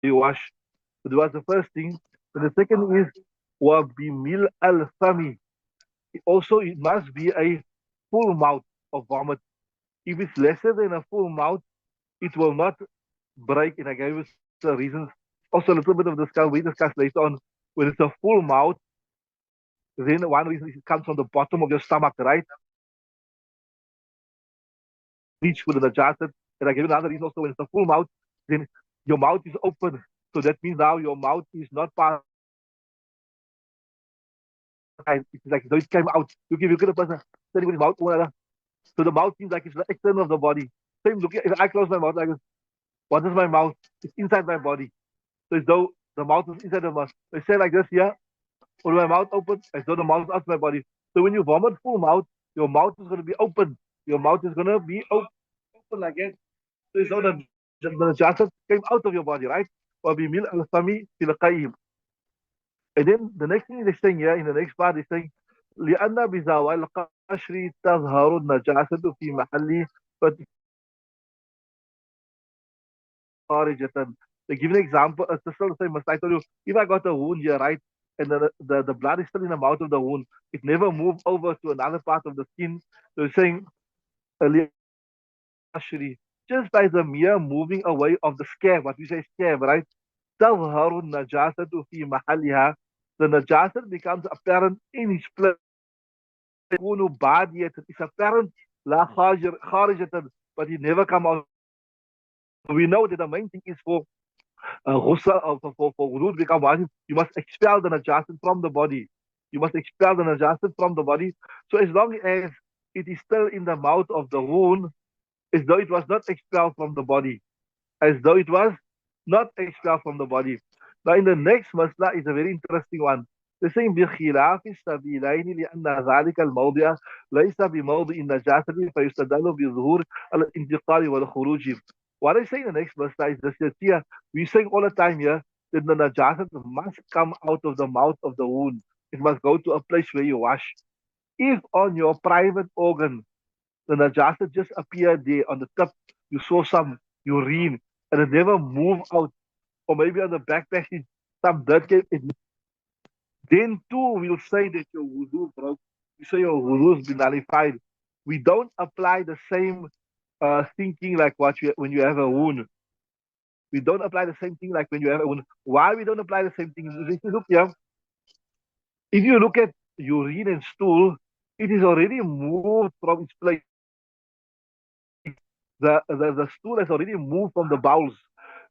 you wash. So that was the first thing. And the second is wa bimil al fami. Also, it must be a full mouth of vomit. If it's lesser than a full mouth, it will not break. And I gave us the reasons. Also, a little bit of discuss. We discussed later on when it's a full mouth. Then one reason is it comes from the bottom of your stomach, right? Reach for the najasat. And I give you another reason also when it's a full mouth, then your mouth is open. So that means now your mouth is not part time. It's like so it came out. You give a person standing with his mouth open. So the mouth seems like it's the external of the body. Same look if I close my mouth like this, what is my mouth? It's inside my body. So as though the mouth is inside the mouth. I say like this here, or my mouth open, as though the mouth is outside my body. So when you vomit full mouth, your mouth is gonna be open. Your mouth is gonna be open like that. So it's not the najasat came out of your body, right? وبملء الفم تلقائهم. And then the next thing they're saying here in the next part, they're saying لأن بزوال القشر تظهر النجاسة في محل خارجة. They give an example. It's still the same as I told you. If I got a wound here, right, and the blood is still in the mouth of the wound, it never moved over to another part of the skin. So they're saying just by the mere moving away of the scab, what we say scab, right? تظهر النجاسة في محلها. The najasat becomes apparent in its place. يكون بادية. It's apparent لا خارجة, but it never come out. We know that the main thing is for ghusl, for wudu to become wajib, you must expel the najasat from the body. You must expel the najasat from the body. So as long as it is still in the mouth of the wound, as though it was not expelled from the body, as though it was not expelled from the body. Now, in the next masla is a very interesting one. They're saying بخلاف السبيلين لأن ذلك الموضع ليس بموضع النجاسة فيستدل بظهور الانتقال والخروج. What I say in the next masla is this here. We saying all the time here that the najasat must come out of the mouth of the wound. It must go to a place where you wash. If on your private organ the najasa just appeared there on the tip. You saw some urine and it never moved out. Or maybe on the back passage, some dirt came in. Then too, we'll say that your wudu broke. You say your wudu has been nullified. We don't apply the same thinking like when you have a wound. We don't apply the same thing like when you have a wound. Why we don't apply the same thing? If you look here, if you look at urine and stool, it is already moved from its place. The stool has already moved from the bowels.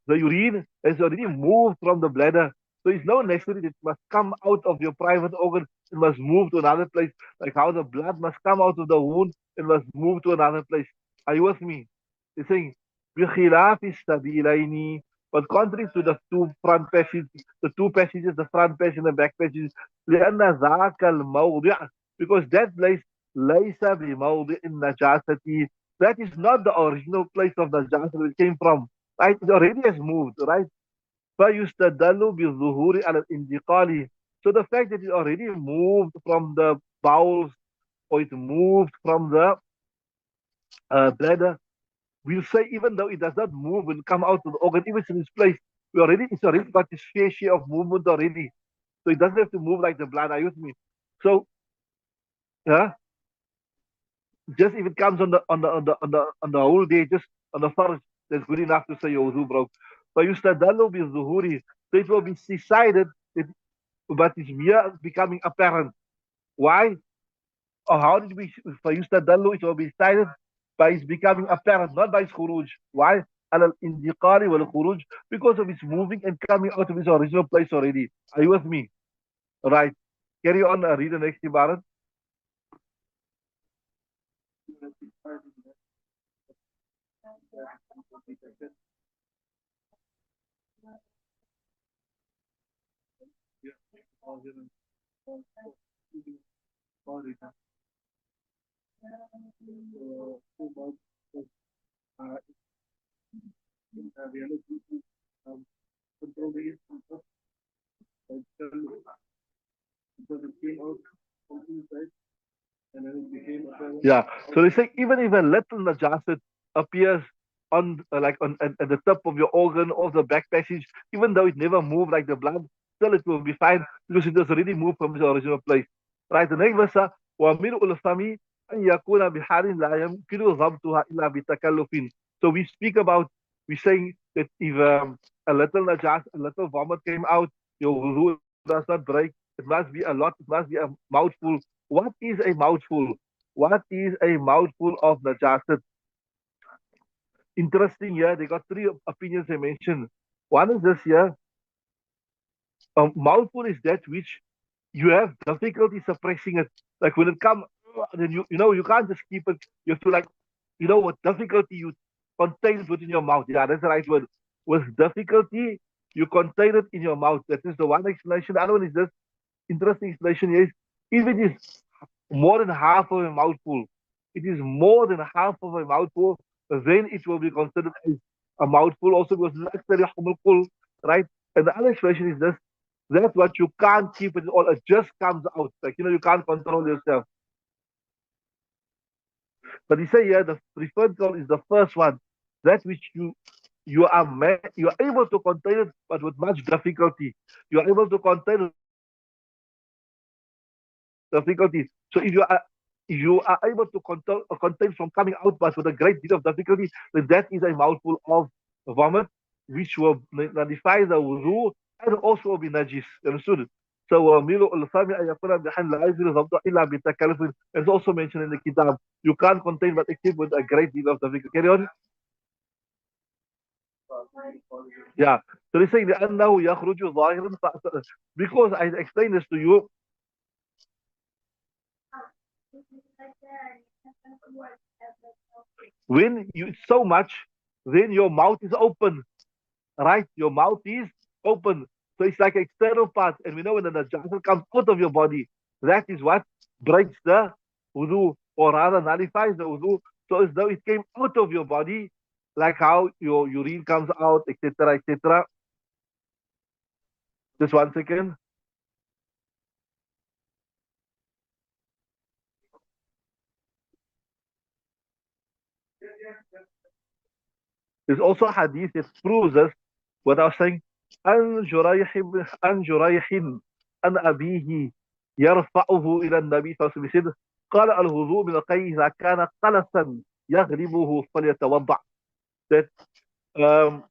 The urine has already moved from the bladder. So it's no necessary that it must come out of your private organ. It must move to another place. Like how the blood must come out of the wound, it must move to another place. Are you with me? He's saying, بخلاف السبيلين, but contrary to the two front passages, the front passage and the back passage, لأن ذاك الموضع, because that place ليس بموضع النجاسة, that is not the original place of Najasa where it came from. Right? It already has moved, right? فَيُسْتَدَلُّ بِالظُّهُورِ عَلَى الْإِنْتِقَالِ. So the fact that it already moved from the bowels or it moved from the bladder, we'll say even though it does not move and come out of the organ, if it's in its place, it's already got its fair share of movement already. So it doesn't have to move like the blood. Are you with me? So, yeah, just if it comes on the whole day, just on the first, that's good enough to say your wudu broke. But yustadallu bi zuhuri, so it will be decided that, but it's mere becoming apparent. Why? Or how did we? For yustadallu, it will be decided by its becoming apparent, not by its khuruj. Why? Al indiqari wal khuruj, because of its moving and coming out of its original place already. Are you with me? Right. Carry on. Read the next ibarat. Yeah. So they say even if a little najasat appears, on like on at the top of your organ or the back passage, even though it never moved like the blood, still it will be fine because it has already moved from its original place. Right? The next verse, وَمِلْءُ الْفَمِ أَنْ يَكُونَ بِحَالٍ لَا يَمْكِنُ ضَبْطُهَا إِلَّا بِتَكَلُّفٍ. So we speak about, we're saying that if a little najas, a little vomit came out, your wudu does not break. It must be a lot, it must be a mouthful. What is a mouthful? What is a mouthful of najasat? Interesting here, they got three opinions they mentioned. One is this here, a mouthful is that which you have difficulty suppressing it. Like when it comes, then you know you can't just keep it. You have to like, with difficulty you contain it within your mouth. Yeah, that's the right word. With difficulty you contain it in your mouth. That is the one explanation. The other one is this interesting explanation is if it is more than half of a mouthful, it is more than half of a mouthful, then it will be considered as a mouthful also because it's actually humulful, right? And the other explanation is this, that's what you can't keep it all, it just comes out. Like, you can't control yourself. But he say here, the preferred call is the first one, that which you are able to contain it, but with much difficulty. You are able to contain it difficulty. So if you are able to contain from coming out, but with a great deal of difficulty, then that is a mouthful of vomit, which will nullify the wudu and also will be najis. Understood? So وَمِلُؤُ الْفَمِ أَنْ يَكُونَ بِحَالٍ لَا يَجْرِي الضَّبْطُ إِلَّا بِتَكَلُّفٍ. It's also mentioned in the kitab. You can't contain but except with a great deal of difficulty. Carry on. Yeah. So they say لأنه يخرج ظاهرا because I explained this to you. When you eat so much, then your mouth is open, right? Your mouth is open. So it's like an external part. And we know when the najasa comes out of your body, that is what breaks the wudu, or rather nullifies the wudu. So as though it came out of your body, like how your urine comes out, etc., etc. Just 1 second. There's also a hadith that proves us what I was saying. عن جريح عن أبيه يرفعه إلى النبي صلى الله عليه وسلم قال الوضوء من القي إذا كان قلسا يغلبه فليتوضع. That um,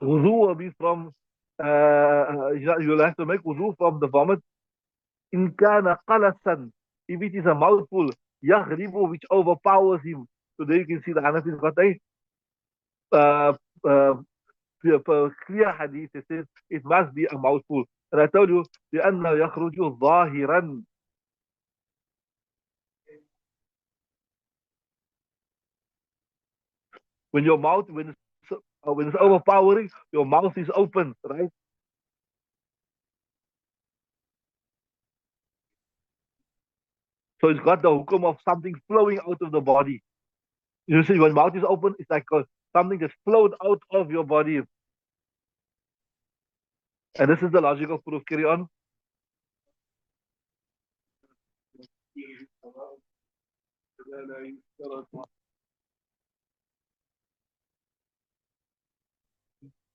wudu will be from you'll have to make wudu from the vomit. إن كان قلسا, if it is a mouthful, يغلبه, which overpowers him. So there you can see the Hanafis got a uh, uh, clear hadith. It says it must be a mouthful. And I told you, لأنه يخرج ظاهرا. When your mouth, when it's overpowering, your mouth is open, right? So it's got the hukum of something flowing out of the body. You see, when mouth is open, it's like something that's flowed out of your body. And this is the logical proof. Carry on.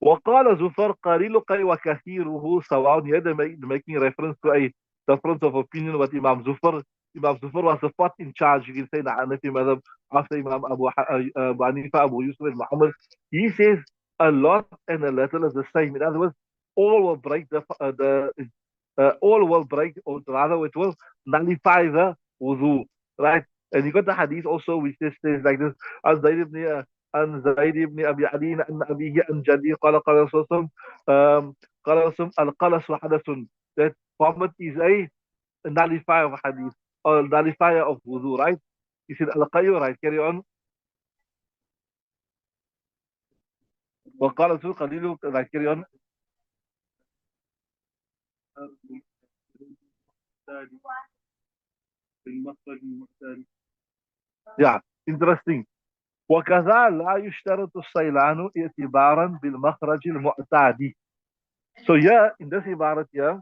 وقال زفر قليل قي وكثيره سواء. Here they're making reference to a difference of opinion with Imam Zufar. Imam Zufar was the fourth in charge, you can say, the Hanafi madhab after Imam Abu Hanifa, Abu Yusuf, and Muhammad. He says a lot and a little is the same. In other words, all will break all will break, or rather it will nullify the wudu, right? And you got the hadith also which says like this: as Zayd ibn عن زيد بن أبي علي عن أبيه عن جدي قال رسول الله قال رسول القلس حدث. That vomit is a nullifier of hadith, or nullifier of wudu, right? You said al-qayyum, right? Carry on. وقال رسول قليل, right? Carry on. Yeah, interesting. وكذا لا يشترط الصيلان اعتبارا بالمخرج المعتاد. So yeah, in this ibarat, yeah,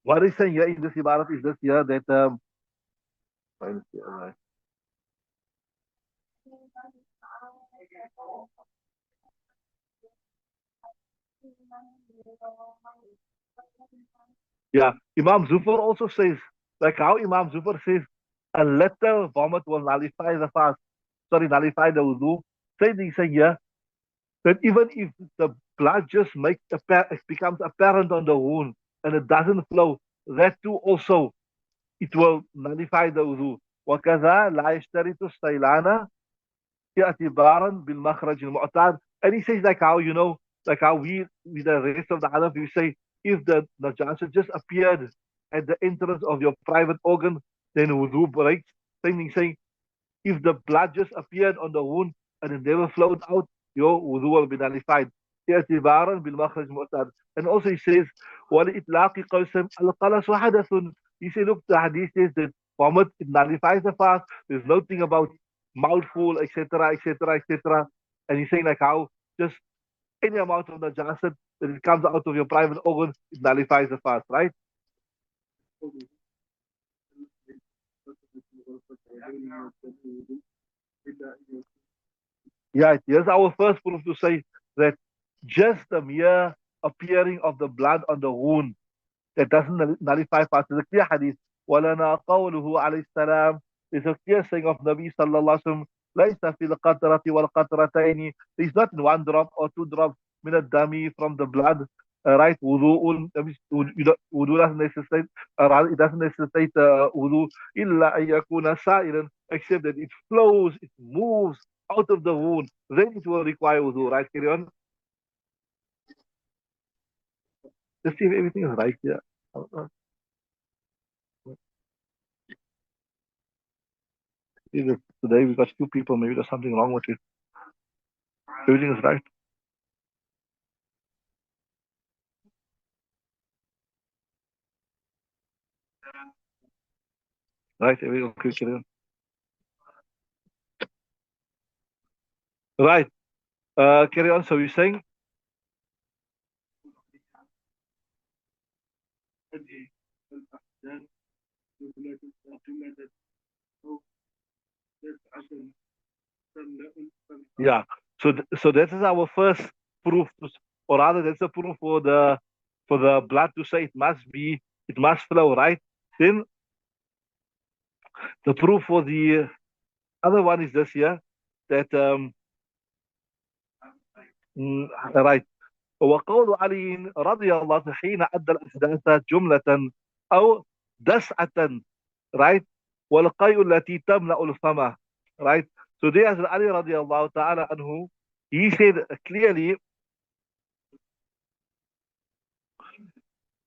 what is saying here in this ibarat is this here that Yeah, Imam Zufar also says, like how Imam Zufar says, a letter vomit will nullify the fast, sorry, nullify the wudu. Same thing saying here, that even if the blood just makes it becomes apparent on the wound and it doesn't flow, that too also it will nullify the wudu. وكذا لا يشترط الصيلانة اعتبارا بالمخرج المعتاد. And he says like how, like how we with the rest of the Arab, we say if the najasa just appeared at the entrance of your private organ, then wudu breaks. Same thing saying if the blood just appeared on the wound and it never flowed out, your wudu will be nullified. اعتبارا بالمخرج المعتاد. And also he says ولإطلاق قسم القلس حدث. He said look, the hadith says that vomit it nullifies the fast. There's nothing about mouthful, etc., etc., etc. And he's saying like how just any amount of najasa that it comes out of your private organ, it nullifies the fast, right? Yeah, here's our first proof to say that just the mere appearing of the blood on the wound that doesn't nullify fast. There's a clear hadith. وَلَنَا قَوْلُهُ عَلَيْهِ السَّلَامِ. There's a clear saying of Nabi sallallahu alaihi wasallam. لَيْسَ فِي الْقَطْرَةِ وَالْقَطْرَتَيْنِ. There's not one drop or two drops من الدم from the blood. Right? Wudu, wudu doesn't necessitate, it doesn't necessitate wudu إلا أن يكون سائلا, except that it flows, it moves out of the wound. Then it will require wudu. Right? Carry on. Let's see if everything is right here. Today we got two people. Maybe there's something wrong with it. Everything is right. Right. Everything okay. Carry on. Right. Carry on. So you're saying? Yeah. So that is our first proof, or rather, that's a proof for the blood to say it must flow, right? Then the proof for the other one is this here, that right. وقول علي رضي الله عنه حين أدى الأحداث جملة أو دسعة, right? والقيء التي تملأ الفم, right? So there's Ali radiallahu ta'ala anhu, he said clearly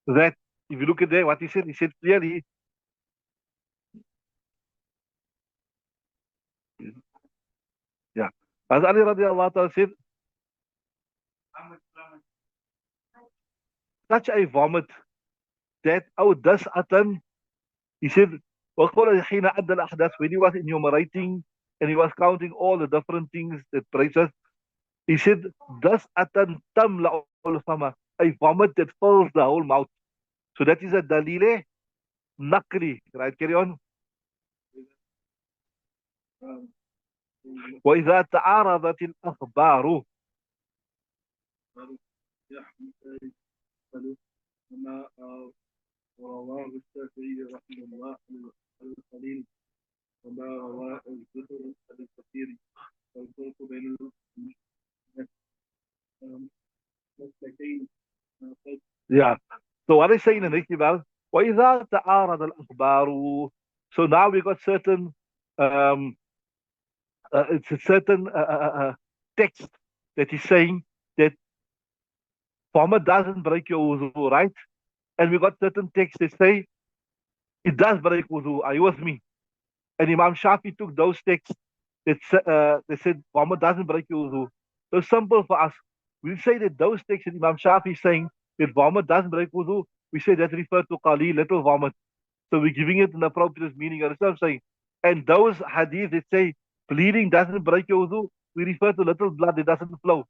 that if you look at there, what he said clearly, yeah. As Ali radiallahu ta'ala said, such a vomit that أو دسعة, he said وقال حين أدى الأحداث, when he was enumerating and he was counting all the different things that praises, he said دسعة تملأ الفم, a vomit that fills the whole mouth. So that is a dalile nakri, right? Carry on. وإذا تعارضت الأخبار, رواه الشافعي رحمه الله عن الخليل وما رواه الزهر عن الكثير والفرق بين المسلكين. Yeah. So what is saying in Iqbal? وإذا تعارض الأخبار. So now we got certain it's a certain text that is saying that vomit doesn't break your wudu, right? And we got certain texts that say it does break wudu. Are you with me? And Imam Shafi took those texts that they said vomit doesn't break your wudu. So it's simple for us. We say that those texts that Imam Shafi is saying that vomit doesn't break wudu, we say that refer to qali, little vomit. So we're giving it an appropriate meaning. Understand what I'm saying? And those hadith that say bleeding doesn't break your wudu, we refer to little blood that doesn't flow.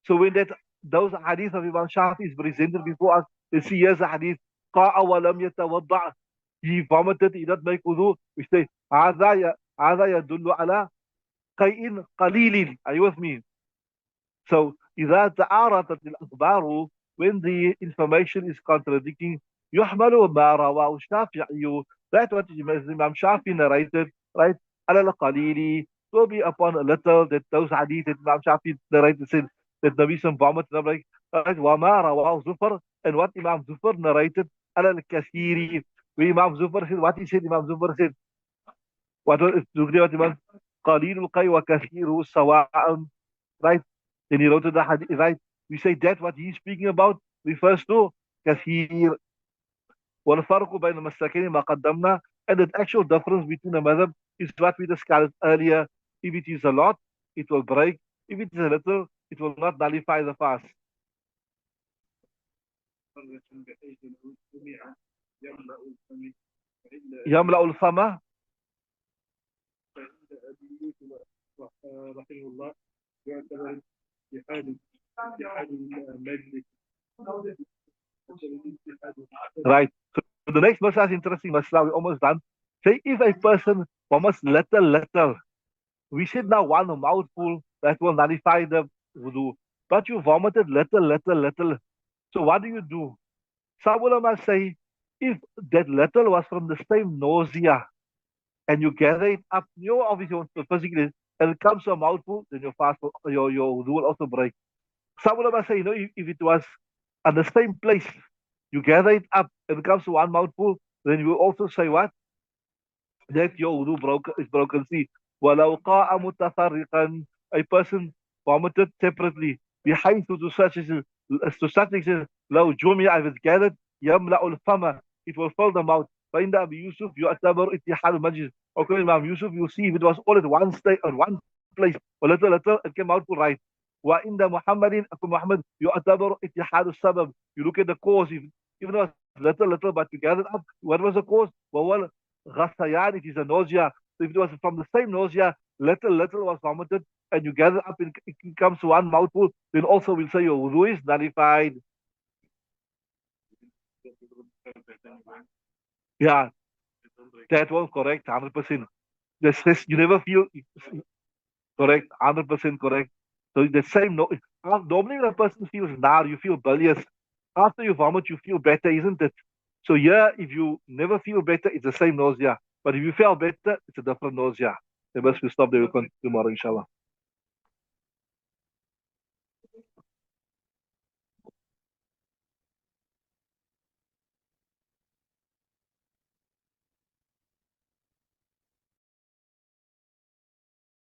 So when those hadith of Imam Shafi is presented before us, they see here's a hadith, قَاءَ وَلَمْ يَتَوَضَّعْ, he vomited, he did not make wudu. We say, هذا يدل على قيء قليل. Are you with me? So إذا تعارضت الأخبار, when the information is contradicting, يحمل ما رواه الشافعي, that what Imam Shafi narrated, right? على القليل, to be upon a little, that those hadith that Imam Shafi narrated said that Nabi some vomit, right? وما رواه زفر, and what Imam Zufar narrated على الكثير, where Imam Zufar said, what he said, Imam Zufar said, what what Imam قليل القي وكثيره سواء, right? Then he wrote the hadith, right? We say that what he's speaking about refers to كثير. والفرق بين المسلكين ما قدمنا, and the actual difference between the madhab is what we discussed earlier. If it is a lot, it will break. If it is a little, it will not nullify the fast. يملأ الفم. Right. So the next masala is interesting. Masala, we're almost done. Say if a person almost little, we said now one mouthful that will nullify the wudu, but you vomited little. So what do? Some ulama say if that little was from the same nausea and you gather it up, you obviously want to physically, and it comes to a mouthful, then your fast, your wudu will also break. Some ulama say, if it was at the same place, you gather it up and it comes to one mouthful, then you will also say what? That your wudu is broken. See, وَلَوْ قَاءَ مُتَفَرِّقًا, a person vomited separately, بحيث to such extent, لو جمع, if it's gathered, يملأ الفم, it will fill the mouth. فإن أبي يوسف يعتبر اتحاد المجلس. Okay, Imam Yusuf, you see, if it was all at one state, on one place, a little, it came out to right. وعند محمد, Muhammad, يعتبر اتحاد السبب. You look at the cause, even though it's little, but you gathered up, what was the cause? وهو Ghasayan, it is a nausea. So if it was from the same nausea, little was vomited, and you gather up and it comes to one mouthful, then also we'll say your wudu is nullified. Yeah, that was correct, 100%. This, you never feel correct, 100% correct. So the same, no, normally when a person feels now, you feel bilious. After you vomit, you feel better, isn't it? So yeah, if you never feel better, it's the same nausea. But if you feel better, it's a different nausea. Then we stop there. We'll continue tomorrow, inshallah.